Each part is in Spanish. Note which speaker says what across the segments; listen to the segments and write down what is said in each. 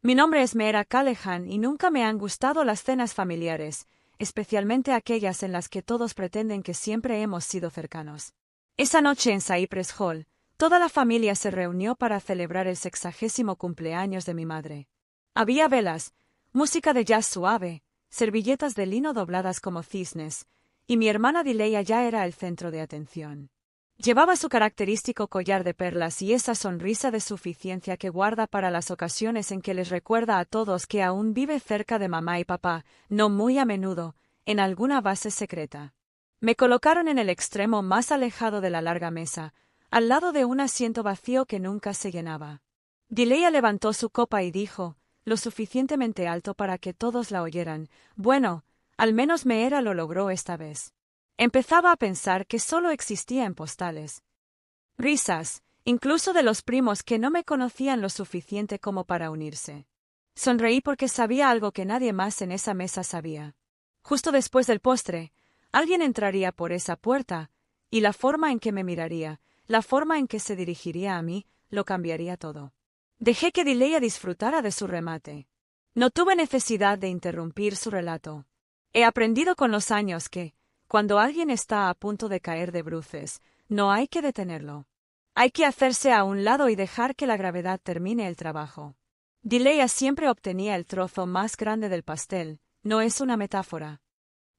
Speaker 1: Mi nombre es Meera Callahan y nunca me han gustado las cenas familiares, especialmente aquellas en las que todos pretenden que siempre hemos sido cercanos. Esa noche en Cypress Hall, toda la familia se reunió para celebrar el 60º cumpleaños de mi madre. Había velas, música de jazz suave, servilletas de lino dobladas como cisnes, y mi hermana Dileya ya era el centro de atención. Llevaba su característico collar de perlas y esa sonrisa de suficiencia que guarda para las ocasiones en que les recuerda a todos que aún vive cerca de mamá y papá, no muy a menudo, en alguna base secreta. Me colocaron en el extremo más alejado de la larga mesa, al lado de un asiento vacío que nunca se llenaba. Dileya levantó su copa y dijo, lo suficientemente alto para que todos la oyeran, bueno, al menos Meera lo logró esta vez. Empezaba a pensar que solo existía en postales. Risas, incluso de los primos que no me conocían lo suficiente como para unirse. Sonreí porque sabía algo que nadie más en esa mesa sabía. Justo después del postre, alguien entraría por esa puerta, y la forma en que me miraría, la forma en que se dirigiría a mí, lo cambiaría todo. Dejé que Dileya disfrutara de su remate. No tuve necesidad de interrumpir su relato. He aprendido con los años que, cuando alguien está a punto de caer de bruces, no hay que detenerlo. Hay que hacerse a un lado y dejar que la gravedad termine el trabajo. Dileya siempre obtenía el trozo más grande del pastel, no es una metáfora.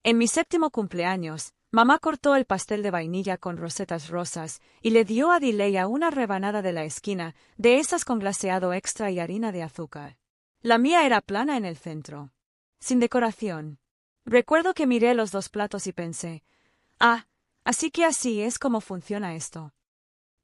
Speaker 1: En mi 7º cumpleaños, mamá cortó el pastel de vainilla con rosetas rosas y le dio a Dileya una rebanada de la esquina, de esas con glaseado extra y harina de azúcar. La mía era plana en el centro, sin decoración. Recuerdo que miré los dos platos y pensé, así que así es como funciona esto.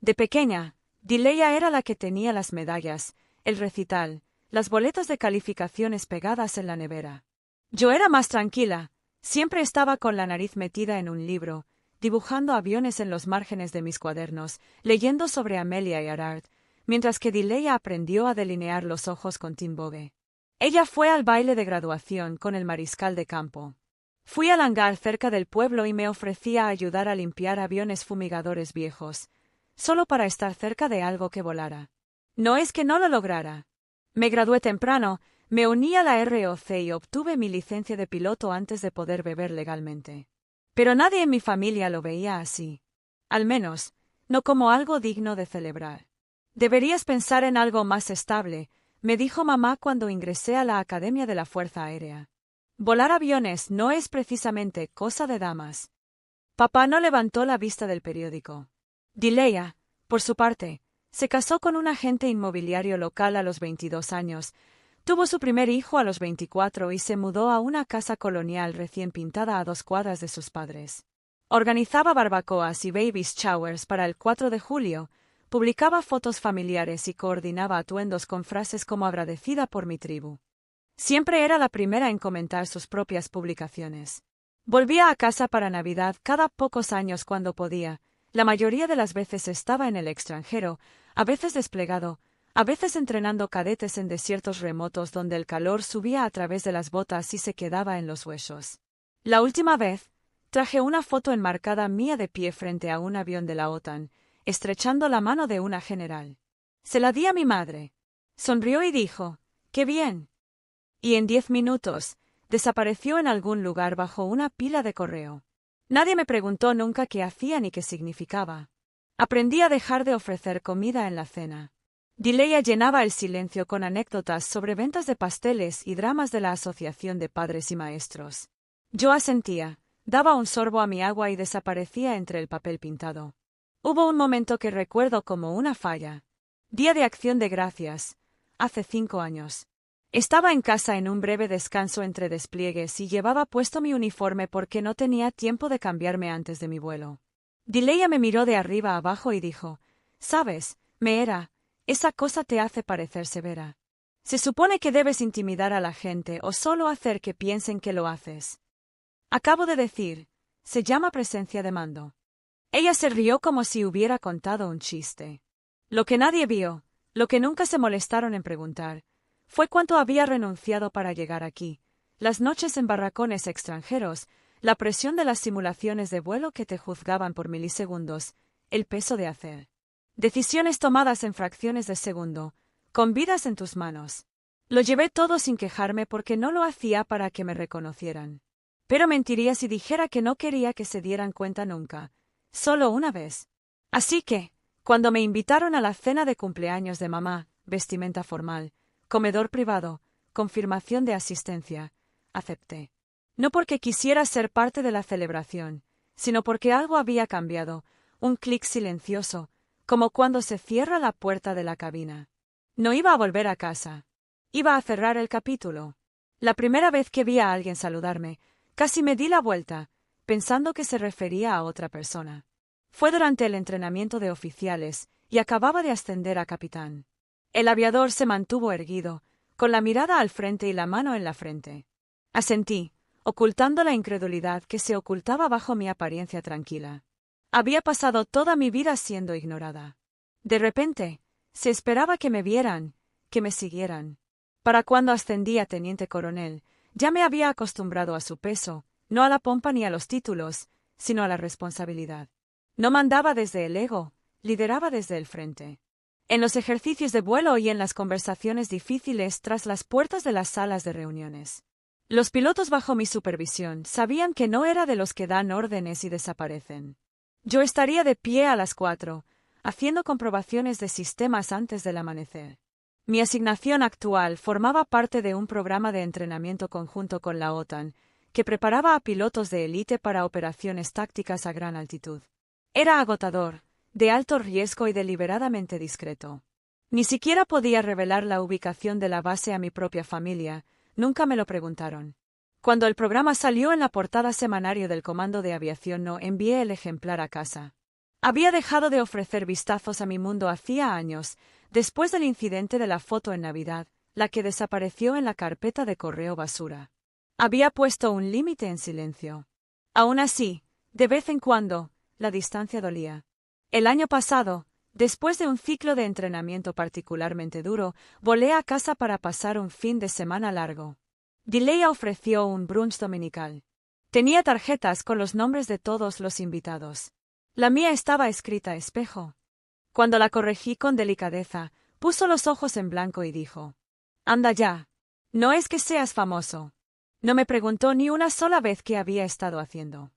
Speaker 1: De pequeña, Dileya era la que tenía las medallas, el recital, las boletas de calificaciones pegadas en la nevera. Yo era más tranquila, siempre estaba con la nariz metida en un libro, dibujando aviones en los márgenes de mis cuadernos, leyendo sobre Amelia Earhart, mientras que Dileya aprendió a delinear los ojos con Tim Bogue. Ella fue al baile de graduación con el mariscal de campo. Fui al hangar cerca del pueblo y me ofrecí a ayudar a limpiar aviones fumigadores viejos, solo para estar cerca de algo que volara. No es que no lo lograra. Me gradué temprano, me uní a la ROC y obtuve mi licencia de piloto antes de poder beber legalmente. Pero nadie en mi familia lo veía así. Al menos, no como algo digno de celebrar. Deberías pensar en algo más estable, me dijo mamá cuando ingresé a la Academia de la Fuerza Aérea. Volar aviones no es precisamente cosa de damas. Papá no levantó la vista del periódico. Dileya, por su parte, se casó con un agente inmobiliario local a los 22 años, tuvo su primer hijo a los 24 y se mudó a una casa colonial recién pintada a 2 cuadras de sus padres. Organizaba barbacoas y baby showers para el 4 de julio, publicaba fotos familiares y coordinaba atuendos con frases como agradecida por mi tribu. Siempre era la primera en comentar sus propias publicaciones. Volvía a casa para Navidad cada pocos años cuando podía, la mayoría de las veces estaba en el extranjero, a veces desplegado, a veces entrenando cadetes en desiertos remotos donde el calor subía a través de las botas y se quedaba en los huesos. La última vez, traje una foto enmarcada mía de pie frente a un avión de la OTAN, estrechando la mano de una general. Se la di a mi madre. Sonrió y dijo, ¡qué bien! Y en 10 minutos, desapareció en algún lugar bajo una pila de correo. Nadie me preguntó nunca qué hacía ni qué significaba. Aprendí a dejar de ofrecer comida en la cena. Dileya llenaba el silencio con anécdotas sobre ventas de pasteles y dramas de la Asociación de Padres y Maestros. Yo asentía, daba un sorbo a mi agua y desaparecía entre el papel pintado. Hubo un momento que recuerdo como una falla. Día de Acción de Gracias, hace 5 años. Estaba en casa en un breve descanso entre despliegues y llevaba puesto mi uniforme porque no tenía tiempo de cambiarme antes de mi vuelo. Dileya me miró de arriba abajo y dijo, «¿Sabes, Meera, esa cosa te hace parecer severa? Se supone que debes intimidar a la gente o solo hacer que piensen que lo haces. Acabo de decir, se llama presencia de mando». Ella se rió como si hubiera contado un chiste. Lo que nadie vio, lo que nunca se molestaron en preguntar, fue cuánto había renunciado para llegar aquí, las noches en barracones extranjeros, la presión de las simulaciones de vuelo que te juzgaban por milisegundos, el peso de hacer decisiones tomadas en fracciones de segundo, con vidas en tus manos. Lo llevé todo sin quejarme porque no lo hacía para que me reconocieran. Pero mentiría si dijera que no quería que se dieran cuenta nunca, solo una vez. Así que, cuando me invitaron a la cena de cumpleaños de mamá, vestimenta formal, comedor privado, confirmación de asistencia, acepté. No porque quisiera ser parte de la celebración, sino porque algo había cambiado, un clic silencioso, como cuando se cierra la puerta de la cabina. No iba a volver a casa. Iba a cerrar el capítulo. La primera vez que vi a alguien saludarme, casi me di la vuelta, pensando que se refería a otra persona. Fue durante el entrenamiento de oficiales, y acababa de ascender a capitán. El aviador se mantuvo erguido, con la mirada al frente y la mano en la frente. Asentí, ocultando la incredulidad que se ocultaba bajo mi apariencia tranquila. Había pasado toda mi vida siendo ignorada. De repente, se esperaba que me vieran, que me siguieran. Para cuando ascendí a teniente coronel, ya me había acostumbrado a su peso, no a la pompa ni a los títulos, sino a la responsabilidad. No mandaba desde el ego, lideraba desde el frente. En los ejercicios de vuelo y en las conversaciones difíciles tras las puertas de las salas de reuniones. Los pilotos bajo mi supervisión sabían que no era de los que dan órdenes y desaparecen. Yo estaría de pie a las 4, haciendo comprobaciones de sistemas antes del amanecer. Mi asignación actual formaba parte de un programa de entrenamiento conjunto con la OTAN, que preparaba a pilotos de élite para operaciones tácticas a gran altitud. Era agotador, de alto riesgo y deliberadamente discreto. Ni siquiera podía revelar la ubicación de la base a mi propia familia, nunca me lo preguntaron. Cuando el programa salió en la portada semanario del Comando de Aviación no envié el ejemplar a casa. Había dejado de ofrecer vistazos a mi mundo hacía años, después del incidente de la foto en Navidad, la que desapareció en la carpeta de correo basura. Había puesto un límite en silencio. Aún así, de vez en cuando, la distancia dolía. El año pasado, después de un ciclo de entrenamiento particularmente duro, volé a casa para pasar un fin de semana largo. Dileya ofreció un brunch dominical. Tenía tarjetas con los nombres de todos los invitados. La mía estaba escrita a espejo. Cuando la corregí con delicadeza, puso los ojos en blanco y dijo: «Anda ya. No es que seas famoso». No me preguntó ni una sola vez qué había estado haciendo.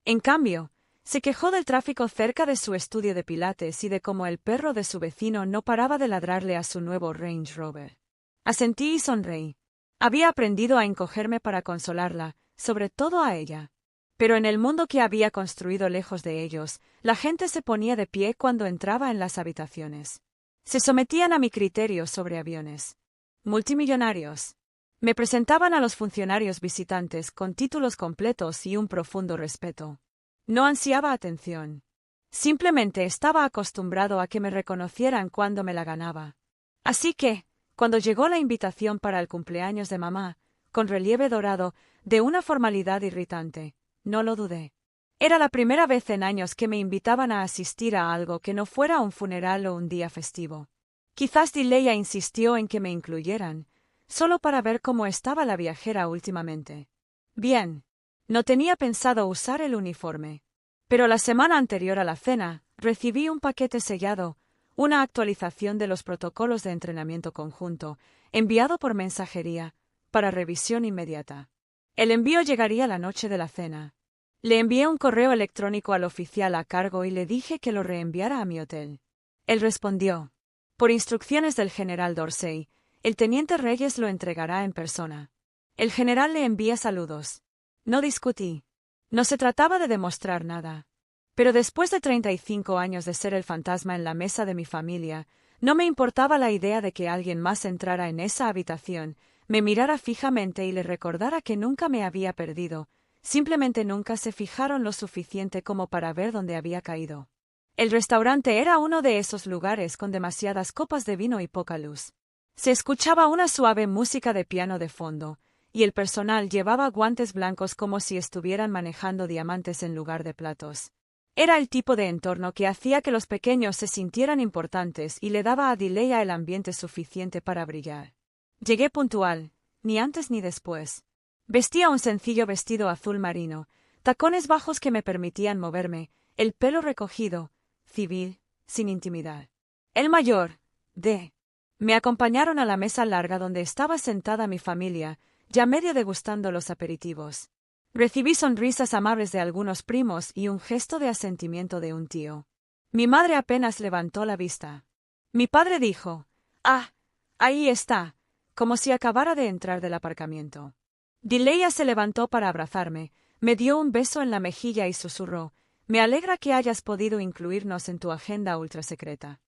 Speaker 1: En cambio, se quejó del tráfico cerca de su estudio de pilates y de cómo el perro de su vecino no paraba de ladrarle a su nuevo Range Rover. Asentí y sonreí. Había aprendido a encogerme para consolarla, sobre todo a ella. Pero en el mundo que había construido lejos de ellos, la gente se ponía de pie cuando entraba en las habitaciones. Se sometían a mi criterio sobre aviones. Multimillonarios. Me presentaban a los funcionarios visitantes con títulos completos y un profundo respeto. No ansiaba atención. Simplemente estaba acostumbrado a que me reconocieran cuando me la ganaba. Así que, cuando llegó la invitación para el cumpleaños de mamá, con relieve dorado, de una formalidad irritante, no lo dudé. Era la primera vez en años que me invitaban a asistir a algo que no fuera un funeral o un día festivo. Quizás Dileya insistió en que me incluyeran, solo para ver cómo estaba la viajera últimamente. Bien. No tenía pensado usar el uniforme. Pero la semana anterior a la cena, recibí un paquete sellado, una actualización de los protocolos de entrenamiento conjunto, enviado por mensajería, para revisión inmediata. El envío llegaría la noche de la cena. Le envié un correo electrónico al oficial a cargo y le dije que lo reenviara a mi hotel. Él respondió: «Por instrucciones del general Dorsey, el teniente Reyes lo entregará en persona. El general le envía saludos». No discutí. No se trataba de demostrar nada. Pero después de 35 años de ser el fantasma en la mesa de mi familia, no me importaba la idea de que alguien más entrara en esa habitación, me mirara fijamente y le recordara que nunca me había perdido, simplemente nunca se fijaron lo suficiente como para ver dónde había caído. El restaurante era uno de esos lugares con demasiadas copas de vino y poca luz. Se escuchaba una suave música de piano de fondo, y el personal llevaba guantes blancos como si estuvieran manejando diamantes en lugar de platos. Era el tipo de entorno que hacía que los pequeños se sintieran importantes y le daba a Dileya el ambiente suficiente para brillar. Llegué puntual, ni antes ni después. Vestía un sencillo vestido azul marino, tacones bajos que me permitían moverme, el pelo recogido, civil, sin intimidad. El mayor, D. Me acompañaron a la mesa larga donde estaba sentada mi familia, ya medio degustando los aperitivos. Recibí sonrisas amables de algunos primos y un gesto de asentimiento de un tío. Mi madre apenas levantó la vista. Mi padre dijo: «Ah, ahí está», como si acabara de entrar del aparcamiento. Dileya se levantó para abrazarme, me dio un beso en la mejilla y susurró: «Me alegra que hayas podido incluirnos en tu agenda ultrasecreta».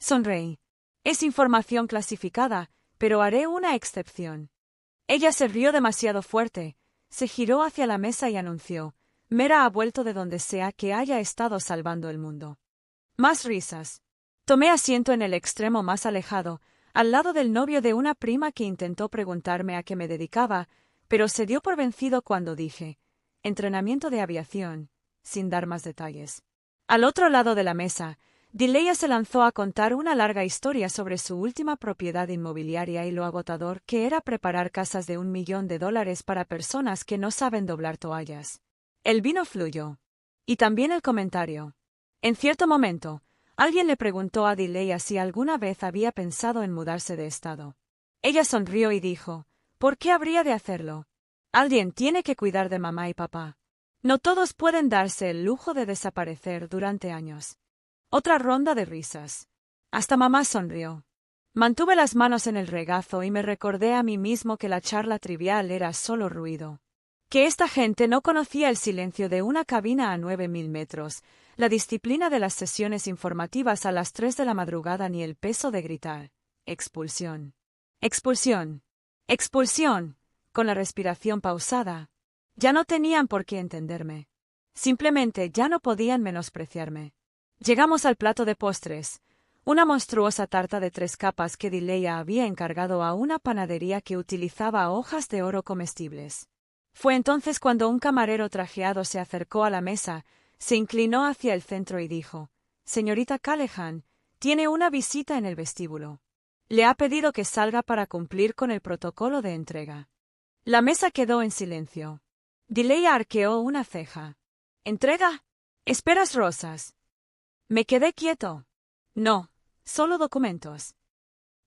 Speaker 1: Sonreí. Es información clasificada, pero haré una excepción. Ella se rió demasiado fuerte, se giró hacia la mesa y anunció: «Mera ha vuelto de donde sea que haya estado salvando el mundo». Más risas. Tomé asiento en el extremo más alejado, al lado del novio de una prima que intentó preguntarme a qué me dedicaba, pero se dio por vencido cuando dije: «Entrenamiento de aviación», sin dar más detalles. Al otro lado de la mesa, Dileya se lanzó a contar una larga historia sobre su última propiedad inmobiliaria y lo agotador que era preparar casas de $1 millón para personas que no saben doblar toallas. El vino fluyó. Y también el comentario. En cierto momento, alguien le preguntó a Dileya si alguna vez había pensado en mudarse de estado. Ella sonrió y dijo: «¿Por qué habría de hacerlo? Alguien tiene que cuidar de mamá y papá. No todos pueden darse el lujo de desaparecer durante años». Otra ronda de risas. Hasta mamá sonrió. Mantuve las manos en el regazo y me recordé a mí mismo que la charla trivial era solo ruido. Que esta gente no conocía el silencio de una cabina a 9.000 metros, la disciplina de las sesiones informativas a las 3 de la madrugada ni el peso de gritar: «Expulsión. Expulsión. Expulsión», con la respiración pausada. Ya no tenían por qué entenderme. Simplemente ya no podían menospreciarme. Llegamos al plato de postres, una monstruosa tarta de 3 capas que Dileya había encargado a una panadería que utilizaba hojas de oro comestibles. Fue entonces cuando un camarero trajeado se acercó a la mesa, se inclinó hacia el centro y dijo: «Señorita Callahan, tiene una visita en el vestíbulo. Le ha pedido que salga para cumplir con el protocolo de entrega». La mesa quedó en silencio. Dileya arqueó una ceja. «¿Entrega? ¿Esperas rosas?» Me quedé quieto. «No, solo documentos».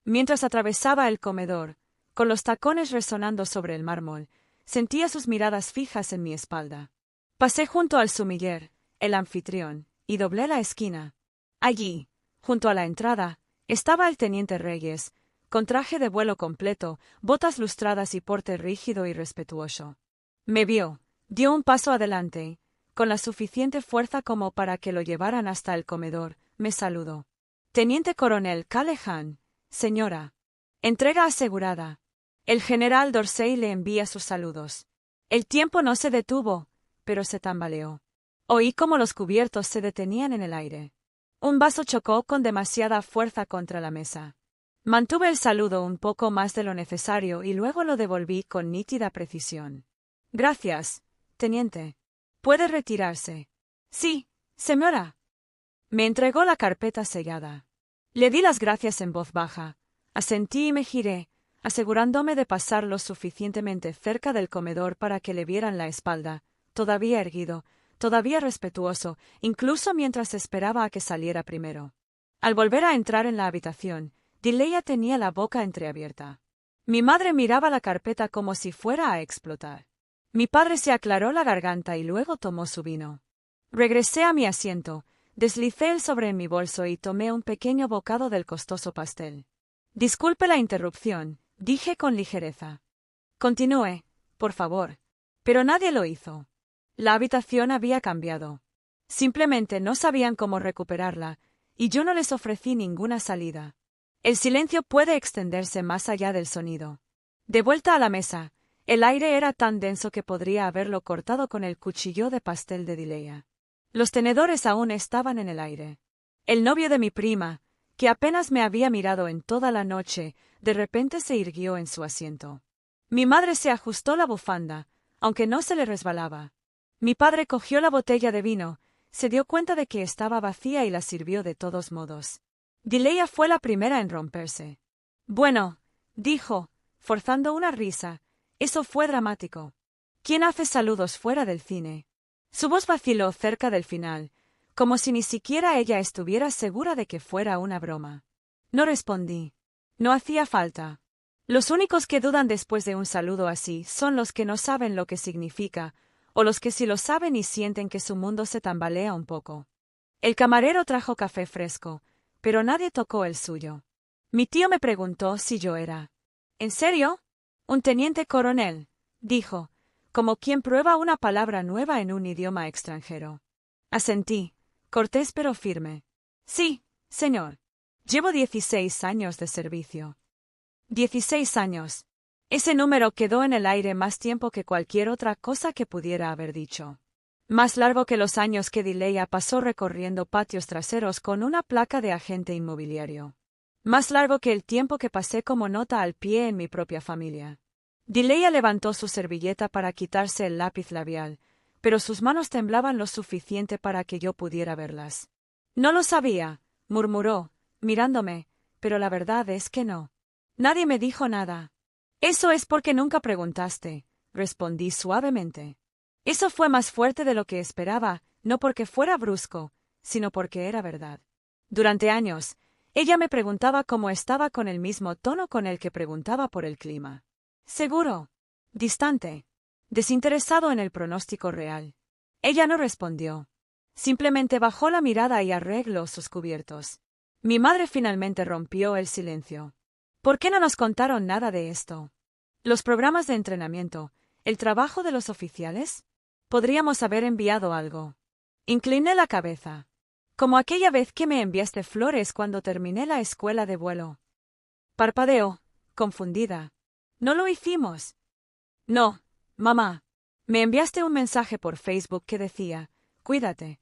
Speaker 1: Mientras atravesaba el comedor, con los tacones resonando sobre el mármol, sentía sus miradas fijas en mi espalda. Pasé junto al sumiller, el anfitrión, y doblé la esquina. Allí, junto a la entrada, estaba el teniente Reyes, con traje de vuelo completo, botas lustradas y porte rígido y respetuoso. Me vio, dio un paso adelante, con la suficiente fuerza como para que lo llevaran hasta el comedor, me saludó. «Teniente coronel Callahan, señora». Entrega asegurada. El general Dorsey le envía sus saludos. El tiempo no se detuvo, pero se tambaleó. Oí cómo los cubiertos se detenían en el aire. Un vaso chocó con demasiada fuerza contra la mesa. Mantuve el saludo un poco más de lo necesario y luego lo devolví con nítida precisión. «Gracias, teniente. ¿Puede retirarse?» «Sí, señora». Me entregó la carpeta sellada. Le di las gracias en voz baja, asentí y me giré, asegurándome de pasar lo suficientemente cerca del comedor para que le vieran la espalda, todavía erguido, todavía respetuoso, incluso mientras esperaba a que saliera primero. Al volver a entrar en la habitación, Dileya tenía la boca entreabierta. Mi madre miraba la carpeta como si fuera a explotar. Mi padre se aclaró la garganta y luego tomó su vino. Regresé a mi asiento, deslicé el sobre en mi bolso y tomé un pequeño bocado del costoso pastel. «Disculpe la interrupción», dije con ligereza. «Continúe, por favor». Pero nadie lo hizo. La habitación había cambiado. Simplemente no sabían cómo recuperarla, y yo no les ofrecí ninguna salida. El silencio puede extenderse más allá del sonido. De vuelta a la mesa, el aire era tan denso que podría haberlo cortado con el cuchillo de pastel de Dileya. Los tenedores aún estaban en el aire. El novio de mi prima, que apenas me había mirado en toda la noche, de repente se irguió en su asiento. Mi madre se ajustó la bufanda, aunque no se le resbalaba. Mi padre cogió la botella de vino, se dio cuenta de que estaba vacía y la sirvió de todos modos. Dileya fue la primera en romperse. «Bueno», dijo, forzando una risa, «eso fue dramático. ¿Quién hace saludos fuera del cine?» Su voz vaciló cerca del final, como si ni siquiera ella estuviera segura de que fuera una broma. No respondí. No hacía falta. Los únicos que dudan después de un saludo así son los que no saben lo que significa, o los que sí lo saben y sienten que su mundo se tambalea un poco. El camarero trajo café fresco, pero nadie tocó el suyo. Mi tío me preguntó si yo era. ¿En serio? Un teniente coronel, dijo, como quien prueba una palabra nueva en un idioma extranjero. Asentí, cortés pero firme. Sí, señor. Llevo 16 años de servicio. 16 años. Ese número quedó en el aire más tiempo que cualquier otra cosa que pudiera haber dicho. Más largo que los años que Dileya pasó recorriendo patios traseros con una placa de agente inmobiliario. Más largo que el tiempo que pasé como nota al pie en mi propia familia. Dileya levantó su servilleta para quitarse el lápiz labial, pero sus manos temblaban lo suficiente para que yo pudiera verlas. No lo sabía, murmuró, mirándome, pero la verdad es que no. Nadie me dijo nada. Eso es porque nunca preguntaste, respondí suavemente. Eso fue más fuerte de lo que esperaba, no porque fuera brusco, sino porque era verdad. Durante años, ella me preguntaba cómo estaba con el mismo tono con el que preguntaba por el clima. Seguro. Distante. Desinteresado en el pronóstico real. Ella no respondió. Simplemente bajó la mirada y arregló sus cubiertos. Mi madre finalmente rompió el silencio. ¿Por qué no nos contaron nada de esto? ¿Los programas de entrenamiento? ¿El trabajo de los oficiales? Podríamos haber enviado algo. Incliné la cabeza. Como aquella vez que me enviaste flores cuando terminé la escuela de vuelo. Parpadeó, confundida. No lo hicimos. No, mamá. Me enviaste un mensaje por Facebook que decía, cuídate.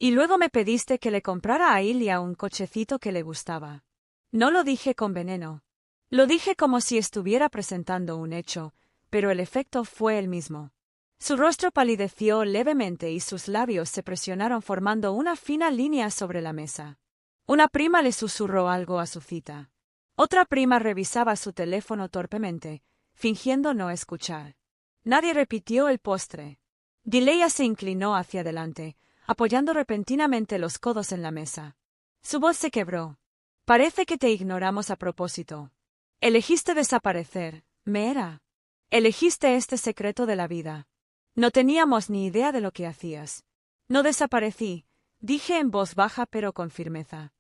Speaker 1: Y luego me pediste que le comprara a Ilia un cochecito que le gustaba. No lo dije con veneno. Lo dije como si estuviera presentando un hecho, pero el efecto fue el mismo. Su rostro palideció levemente y sus labios se presionaron formando una fina línea sobre la mesa. Una prima le susurró algo a su cita. Otra prima revisaba su teléfono torpemente, fingiendo no escuchar. Nadie repitió el postre. Dileya se inclinó hacia adelante, apoyando repentinamente los codos en la mesa. Su voz se quebró. Parece que te ignoramos a propósito. Elegiste desaparecer, Mera. Elegiste este secreto de la vida. No teníamos ni idea de lo que hacías. No desaparecí, dije en voz baja pero con firmeza.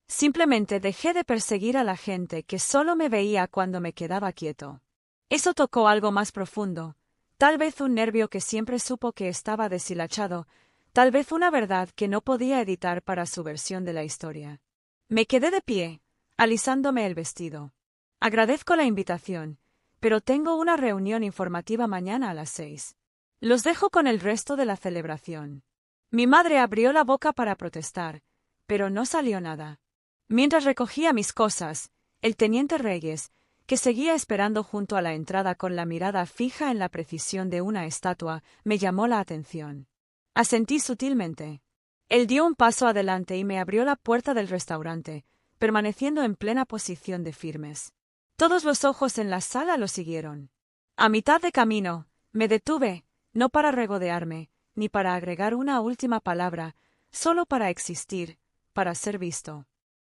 Speaker 1: Simplemente dejé de perseguir a la gente que solo me veía cuando me quedaba quieto. Eso tocó algo más profundo, tal vez un nervio que siempre supo que estaba deshilachado, tal vez una verdad que no podía editar para su versión de la historia. Me quedé de pie, alisándome el vestido. Agradezco la invitación, pero tengo una reunión informativa mañana a las 6. Los dejo con el resto de la celebración. Mi madre abrió la boca para protestar, pero no salió nada. Mientras recogía mis cosas, el teniente Reyes, que seguía esperando junto a la entrada con la mirada fija en la precisión de una estatua, me llamó la atención. Asentí sutilmente. Él dio un paso adelante y me abrió la puerta del restaurante, permaneciendo en plena posición de firmes. Todos los ojos en la sala lo siguieron. A mitad de camino, me detuve, no para regodearme, ni para agregar una última palabra, solo para existir, para ser visto.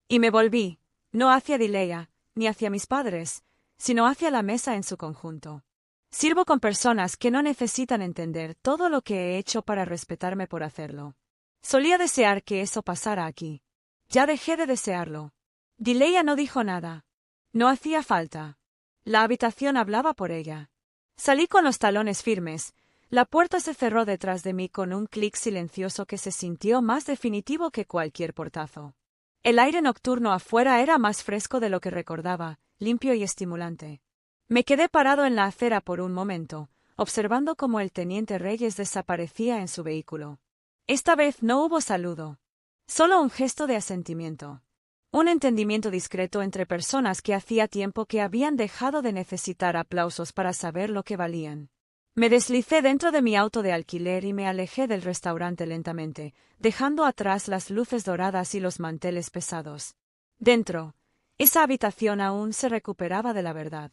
Speaker 1: Y me volví, no hacia Dileya, ni hacia mis padres, sino hacia la mesa en su conjunto. Sirvo con personas que no necesitan entender todo lo que he hecho para respetarme por hacerlo. Solía desear que eso pasara aquí. Ya dejé de desearlo. Dileya no dijo nada. No hacía falta. La habitación hablaba por ella. Salí con los talones firmes. La puerta se cerró detrás de mí con un clic silencioso que se sintió más definitivo que cualquier portazo. El aire nocturno afuera era más fresco de lo que recordaba, limpio y estimulante. Me quedé parado en la acera por un momento, observando cómo el teniente Reyes desaparecía en su vehículo. Esta vez no hubo saludo. Solo un gesto de asentimiento. Un entendimiento discreto entre personas que hacía tiempo que habían dejado de necesitar aplausos para saber lo que valían. Me deslicé dentro de mi auto de alquiler y me alejé del restaurante lentamente, dejando atrás las luces doradas y los manteles pesados. Dentro, esa habitación aún se recuperaba de la verdad.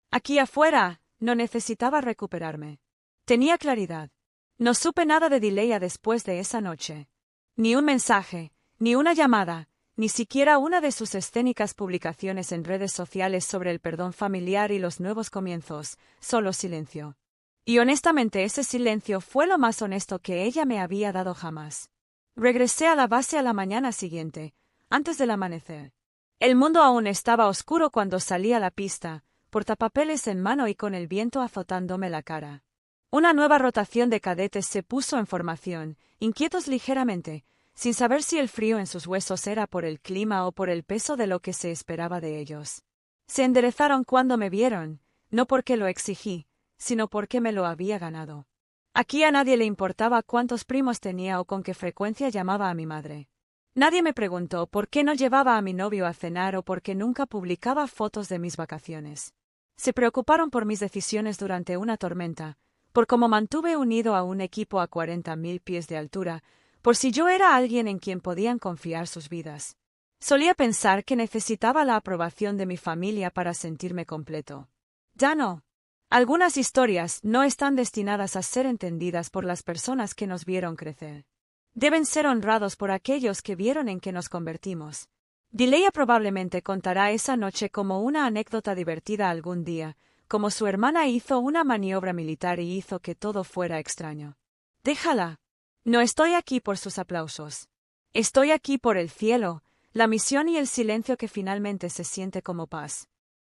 Speaker 1: Aquí afuera, no necesitaba recuperarme. Tenía claridad. No supe nada de Dileya después de esa noche. Ni un mensaje, ni una llamada, Ni siquiera una de sus escénicas publicaciones en redes sociales sobre el perdón familiar y los nuevos comienzos, solo silencio. Y honestamente ese silencio fue lo más honesto que ella me había dado jamás. Regresé a la base a la mañana siguiente, antes del amanecer. El mundo aún estaba oscuro cuando salí a la pista, portapapeles en mano y con el viento azotándome la cara. Una nueva rotación de cadetes se puso en formación, inquietos ligeramente, sin saber si el frío en sus huesos era por el clima o por el peso de lo que se esperaba de ellos. Se enderezaron cuando me vieron, no porque lo exigí, sino porque me lo había ganado. Aquí a nadie le importaba cuántos primos tenía o con qué frecuencia llamaba a mi madre. Nadie me preguntó por qué no llevaba a mi novio a cenar o por qué nunca publicaba fotos de mis vacaciones. Se preocuparon por mis decisiones durante una tormenta, por cómo mantuve unido a un equipo a 40.000 pies de altura, por si yo era alguien en quien podían confiar sus vidas. Solía pensar que necesitaba la aprobación de mi familia para sentirme completo. Ya no. Algunas historias no están destinadas a ser entendidas por las personas que nos vieron crecer. Deben ser honrados por aquellos que vieron en que nos convertimos. Dileya probablemente contará esa noche como una anécdota divertida algún día, como su hermana hizo una maniobra militar y hizo que todo fuera extraño. Déjala. No estoy aquí por sus aplausos. Estoy aquí por el cielo, la misión y el silencio que finalmente se siente como paz.